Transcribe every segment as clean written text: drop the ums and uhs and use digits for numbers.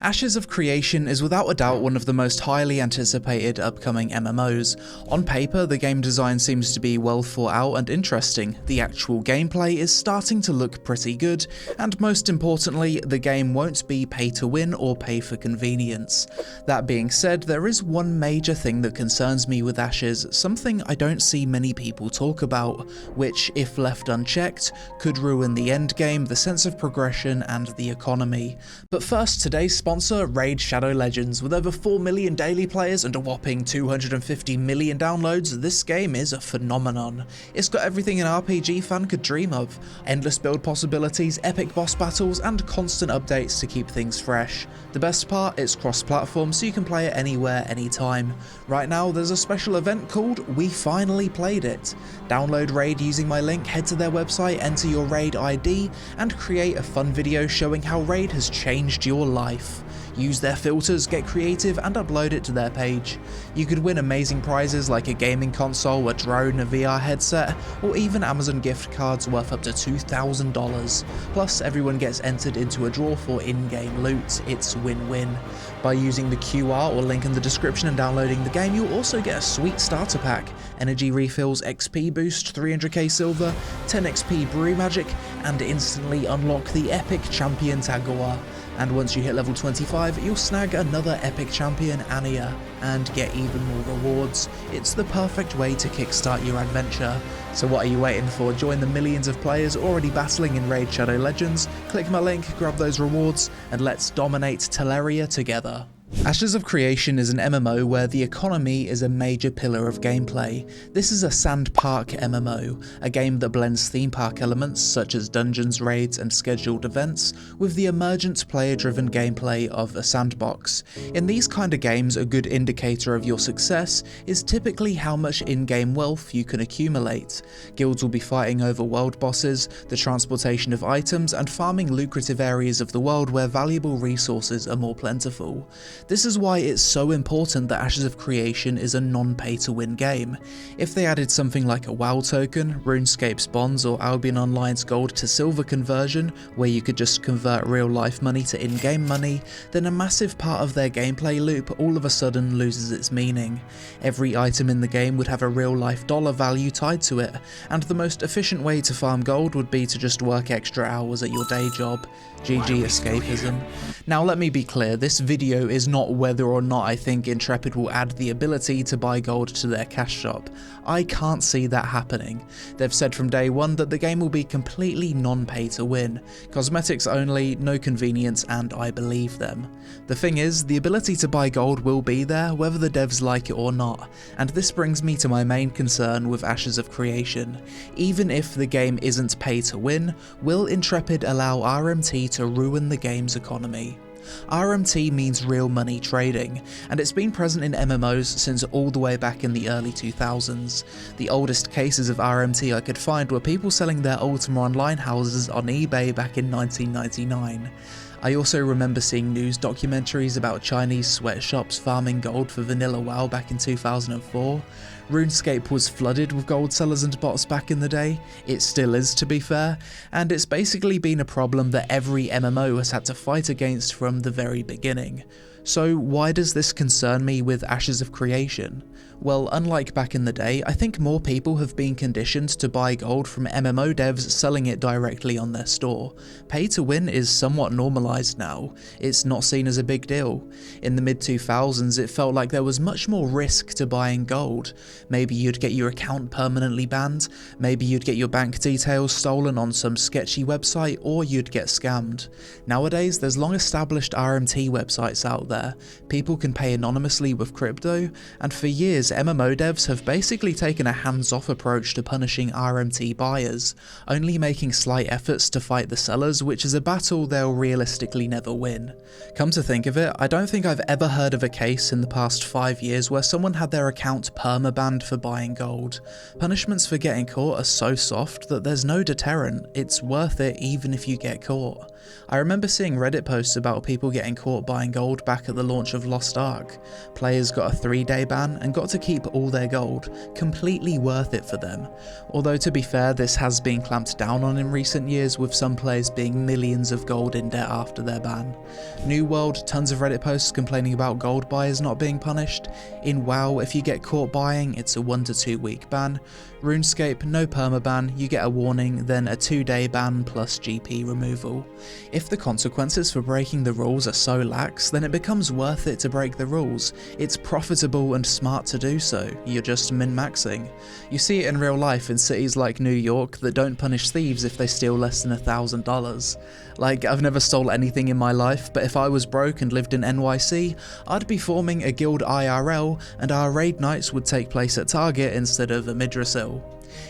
Ashes of Creation is without a doubt one of the most highly anticipated upcoming MMOs. On paper, the game design seems to be well thought out and interesting, the actual gameplay is starting to look pretty good, and most importantly, the game won't be pay to win or pay for convenience. That being said, there is one major thing that concerns me with Ashes, something I don't see many people talk about, which, if left unchecked, could ruin the endgame, the sense of progression, and the economy. But first, today's sponsor, Raid Shadow Legends. With over 4 million daily players and a whopping 250 million downloads, this game is a phenomenon. It's got everything an RPG fan could dream of. Endless build possibilities, epic boss battles, and constant updates to keep things fresh. The best part, it's cross-platform so you can play it anywhere, anytime. Right now, there's a special event called We Finally Played It. Download Raid using my link, head to their website, enter your Raid ID, and create a fun video showing how Raid has changed your life. Use their filters, get creative, and upload it to their page. You could win amazing prizes like a gaming console, a drone, a VR headset, or even Amazon gift cards worth up to $2,000. Plus, everyone gets entered into a draw for in-game loot. It's win-win. By using the QR or link in the description and downloading the game, you'll also get a sweet starter pack, energy refills, XP boost, 300k silver, 10 XP brew magic, and instantly unlock the epic champion Tag War. And once you hit level 25, you'll snag another epic champion, Ania, and get even more rewards. It's the perfect way to kickstart your adventure. So what are you waiting for? Join the millions of players already battling in Raid Shadow Legends, click my link, grab those rewards, and let's dominate Terraria together. Ashes of Creation is an MMO where the economy is a major pillar of gameplay. This is a sand park MMO, a game that blends theme park elements such as dungeons, raids, and scheduled events with the emergent player-driven gameplay of a sandbox. In these kind of games, a good indicator of your success is typically how much in-game wealth you can accumulate. Guilds will be fighting over world bosses, the transportation of items, and farming lucrative areas of the world where valuable resources are more plentiful. This is why it's so important that Ashes of Creation is a non-pay-to-win game. If they added something like a WoW token, RuneScape's bonds, or Albion Online's gold to silver conversion, where you could just convert real-life money to in-game money, then a massive part of their gameplay loop all of a sudden loses its meaning. Every item in the game would have a real-life dollar value tied to it, and the most efficient way to farm gold would be to just work extra hours at your day job. GG escapism. Now let me be clear, this video is not whether or not I think Intrepid will add the ability to buy gold to their cash shop. I can't see that happening. They've said from day one that the game will be completely non-pay to win, cosmetics only, no convenience, and I believe them. The thing is, the ability to buy gold will be there whether the devs like it or not, and this brings me to my main concern with Ashes of Creation. Even if the game isn't pay to win, will Intrepid allow RMT to ruin the game's economy? RMT means real money trading, and it's been present in MMOs since all the way back in the early 2000s. The oldest cases of RMT I could find were people selling their Ultima Online houses on eBay back in 1999. I also remember seeing news documentaries about Chinese sweatshops farming gold for vanilla WoW back in 2004. RuneScape was flooded with gold sellers and bots back in the day, it still is to be fair, and it's basically been a problem that every MMO has had to fight against from the very beginning. So why does this concern me with Ashes of Creation? Well, unlike back in the day, I think more people have been conditioned to buy gold from MMO devs selling it directly on their store. Pay to win is somewhat normalised now, it's not seen as a big deal. In the mid-2000s it felt like there was much more risk to buying gold. Maybe you'd get your account permanently banned, maybe you'd get your bank details stolen on some sketchy website, or you'd get scammed. Nowadays there's long established RMT websites out there, people can pay anonymously with crypto, and for years MMO devs have basically taken a hands-off approach to punishing RMT buyers, only making slight efforts to fight the sellers, which is a battle they'll realistically never win. Come to think of it, I don't think I've ever heard of a case in the past 5 years where someone had their account perma-banned for buying gold. Punishments for getting caught are so soft that there's no deterrent, it's worth it even if you get caught. I remember seeing Reddit posts about people getting caught buying gold back at the launch of Lost Ark. Players got a 3-day ban and got to keep all their gold, completely worth it for them. Although to be fair, this has been clamped down on in recent years, with some players being millions of gold in debt after their ban. New World, tons of Reddit posts complaining about gold buyers not being punished. In WoW, if you get caught buying, it's a 1 to 2 week ban. RuneScape, no permaban, you get a warning, then a 2-day ban plus GP removal. If the consequences for breaking the rules are so lax, then it becomes worth it to break the rules. It's profitable and smart to do so, you're just min-maxing. You see it in real life in cities like New York that don't punish thieves if they steal less than $1,000. Like, I've never stole anything in my life, but if I was broke and lived in NYC, I'd be forming a guild IRL and our raid nights would take place at Target instead of a Midrasil.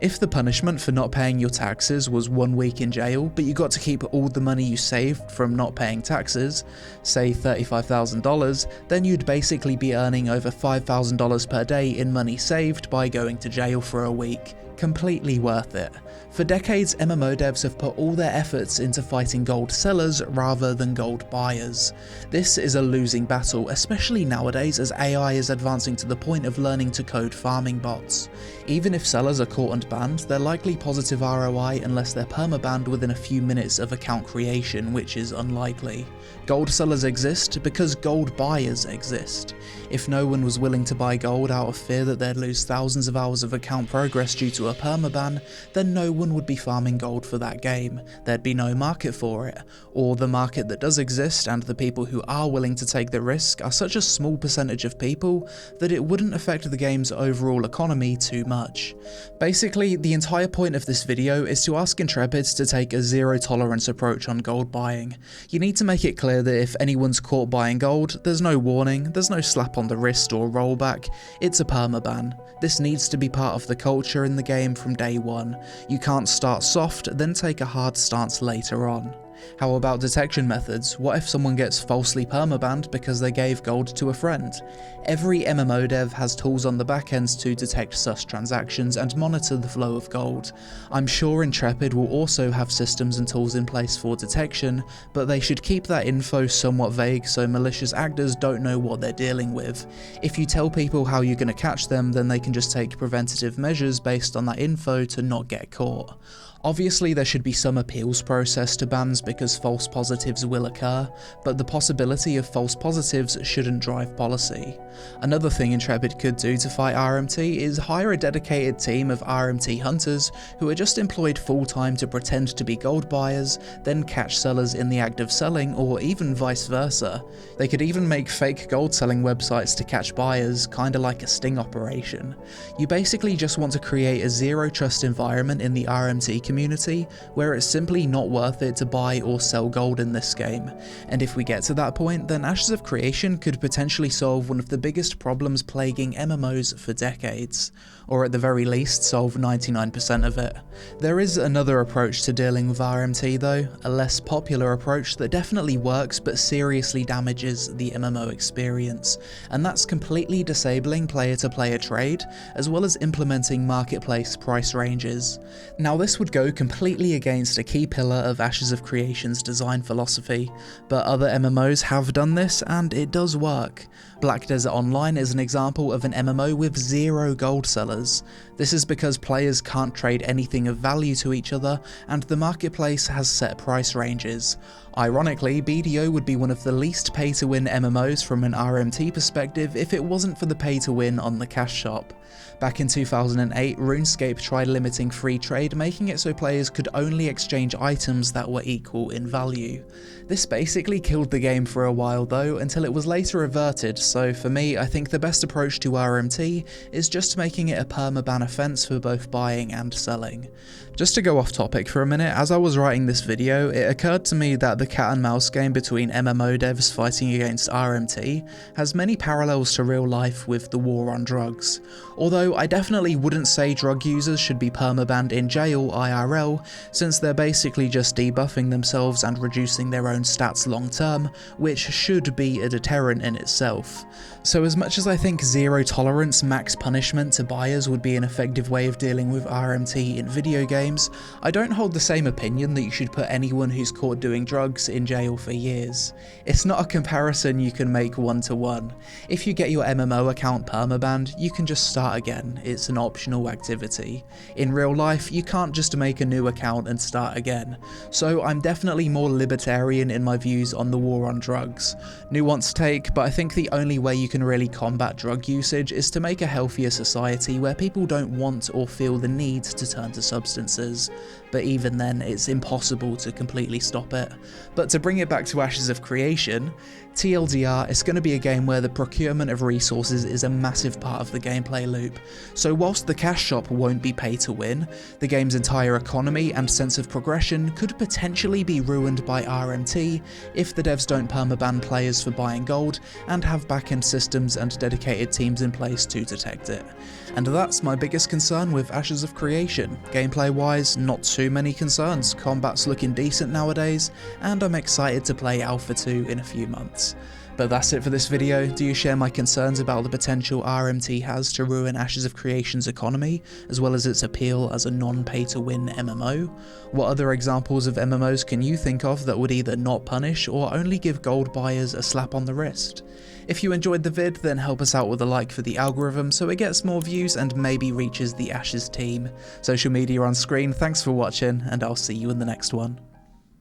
If the punishment for not paying your taxes was 1 week in jail, but you got to keep all the money you saved from not paying taxes, say $35,000, then you'd basically be earning over $5,000 per day in money saved by going to jail for a week. Completely worth it. For decades, MMO devs have put all their efforts into fighting gold sellers rather than gold buyers. This is a losing battle, especially nowadays as AI is advancing to the point of learning to code farming bots. Even if sellers are caught and banned, they're likely positive ROI unless they're permabanned within a few minutes of account creation, which is unlikely. Gold sellers exist because gold buyers exist. If no one was willing to buy gold out of fear that they'd lose thousands of hours of account progress due to a permaban, then no one would be farming gold for that game. There'd be no market for it, or the market that does exist and the people who are willing to take the risk are such a small percentage of people that it wouldn't affect the game's overall economy too much. Basically, the entire point of this video is to ask Intrepids to take a zero tolerance approach on gold buying. You need to make it clear that if anyone's caught buying gold, there's no warning, there's no slap on the wrist or rollback, it's a permaban. This needs to be part of the culture in the game from day one. You can't start soft, then take a hard stance later on. How about detection methods? What if someone gets falsely permabanned because they gave gold to a friend? Every MMO dev has tools on the backends to detect sus transactions and monitor the flow of gold. I'm sure Intrepid will also have systems and tools in place for detection, but they should keep that info somewhat vague so malicious actors don't know what they're dealing with. If you tell people how you're going to catch them, then they can just take preventative measures based on that info to not get caught. Obviously there should be some appeals process to bans because false positives will occur, but the possibility of false positives shouldn't drive policy. Another thing Intrepid could do to fight RMT is hire a dedicated team of RMT hunters who are just employed full-time to pretend to be gold buyers, then catch sellers in the act of selling, or even vice versa. They could even make fake gold selling websites to catch buyers, kinda like a sting operation. You basically just want to create a zero trust environment in the RMT community where it's simply not worth it to buy or sell gold in this game. And if we get to that point, then Ashes of Creation could potentially solve one of the biggest problems plaguing MMOs for decades, or at the very least solve 99% of it. There is another approach to dealing with RMT though, a less popular approach that definitely works but seriously damages the MMO experience, and that's completely disabling player-to-player trade, as well as implementing marketplace price ranges. Now this would go completely against a key pillar of Ashes of Creation's design philosophy, but other MMOs have done this and it does work. Black Desert Online is an example of an MMO with 0 gold sellers. This is because players can't trade anything of value to each other, and the marketplace has set price ranges. Ironically, BDO would be one of the least pay-to-win MMOs from an RMT perspective if it wasn't for the pay-to-win on the cash shop. Back in 2008, RuneScape tried limiting free trade, making it so players could only exchange items that were equal in value. This basically killed the game for a while though, until it was later reverted, so for me, I think the best approach to RMT is just making it a permaban offense for both buying and selling. Just to go off topic for a minute, as I was writing this video, it occurred to me that the cat and mouse game between MMO devs fighting against RMT has many parallels to real life with the war on drugs. Although I definitely wouldn't say drug users should be permabanned in jail IRL, since they're basically just debuffing themselves and reducing their own stats long term, which should be a deterrent in itself. So as much as I think zero tolerance max punishment to buyers would be an effective way of dealing with RMT in video games, I don't hold the same opinion that you should put anyone who's caught doing drugs in jail for years. It's not a comparison you can make one-to-one. If you get your MMO account permabanned, you can just start again. It's an optional activity. In real life, you can't just make a new account and start again. So I'm definitely more libertarian in my views on the war on drugs. Nuanced take, but I think the only way you can really combat drug usage is to make a healthier society where people don't want or feel the need to turn to substances. But even then, it's impossible to completely stop it. But to bring it back to Ashes of Creation, TLDR is going to be a game where the procurement of resources is a massive part of the gameplay loop. So whilst the cash shop won't be pay to win, the game's entire economy and sense of progression could potentially be ruined by RMT if the devs don't permaban players for buying gold and have back-end systems and dedicated teams in place to detect it. And that's my biggest concern with Ashes of Creation. Gameplay wise, not too many concerns, combat's looking decent nowadays, and I'm excited to play Alpha 2 in a few months. But that's it for this video. Do you share my concerns about the potential RMT has to ruin Ashes of Creation's economy, as well as its appeal as a non-pay-to-win MMO? What other examples of MMOs can you think of that would either not punish or only give gold buyers a slap on the wrist? If you enjoyed the vid, then help us out with a like for the algorithm so it gets more views and maybe reaches the Ashes team. Social media on screen, thanks for watching, and I'll see you in the next one.